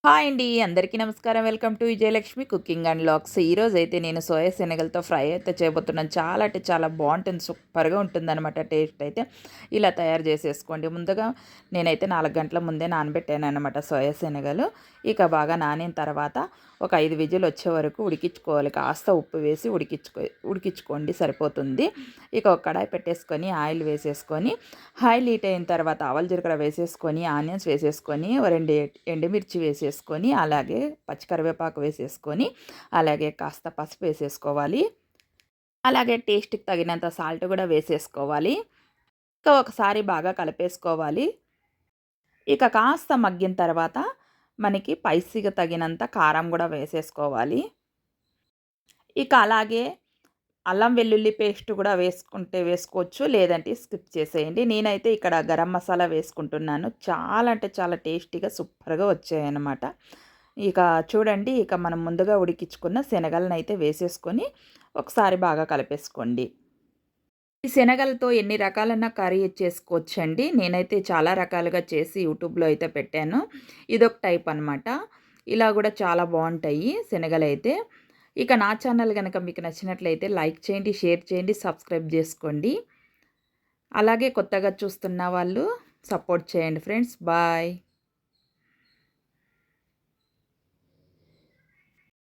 Hi అండి. అందరికీ నమస్కారం. Welcome to Vijayalakshmi cooking and vlogs. ఈరోజైతే నేను సోయా శనగలతో ఫ్రై అయితే చేయబోతున్నాను. చాలా అంటే చాలా బావుంటుంది. సూపర్‌గా ఉంటుందనమాట టేస్ట్ అయితే. ఇలా తయారు చేసేసుకోండి. ముందుగా నేనైతే 4 గంటల ముందే నానబెట్టాననమాట సోయా శనగలు. ఇక బాగా నానిన తర్వాత ఒక 5 విజిల్ వచ్చే వరకు ఉడికించుకోవాలి. కాస్త ఉప్పు వేసి ఉడికించుకోండి సరిపోతుంది. ఇక ఒక కడాయి పెట్టేసుకొని ఆయిల్ వేసేసుకొని, ఆయిల్ హీట్ అయిన తర్వాత ఆవాలు జీలకర్ర వేసేసుకొని, ఆనియన్స్ వేసేసుకొని, ఓ 2 ఎండుమిర్చి వేసేసుకొని, అలాగే పచ్చికరివేపాకు వేసేసుకొని, అలాగే కాస్త పసుపు వేసేసుకోవాలి. అలాగే టేస్ట్‌కి తగినంత సాల్ట్ కూడా వేసేసుకోవాలి. ఇక ఒకసారి బాగా కలిపేసుకోవాలి. ఇక కాస్త మగ్గిన తర్వాత మనకి స్పైసీగా తగినంత కారం కూడా వేసేసుకోవాలి. ఇక అలాగే అల్లం వెల్లుల్లి పేస్ట్ కూడా వేసుకుంటే వేసుకోవచ్చు. లేదంటే స్కిప్ చేసేయండి. నేనైతే ఇక్కడ గరం మసాలా వేసుకుంటున్నాను. చాలా అంటే చాలా టేస్టీగా సూపర్‌గా వచ్చాయన్నమాట. ఇక చూడండి, ఇక మనం ముందుగా ఉడికించుకున్న శనగలనైతే వేసేసుకొని ఒకసారి బాగా కలిపేసుకోండి. ఈ శనగలతో ఎన్ని రకాలైన కర్రీ చేసుకోవచ్చండి. నేనైతే చాలా రకాలుగా చేసి యూట్యూబ్‌లో అయితే పెట్టాను. ఇదొక టైప్ అనమాట. ఇలా గూడా చాలా బావుంటాయి శనగలైతే. ఇక నా ఛానల్ గనక మీకు నచ్చినట్లయితే లైక్ చేయండి, షేర్ చేయండి, సబ్స్క్రైబ్ జేసుకోండి. అలాగే కొత్తగా చూస్తున్న వాళ్ళు సపోర్ట్ చేయండి ఫ్రెండ్స్. బాయ్.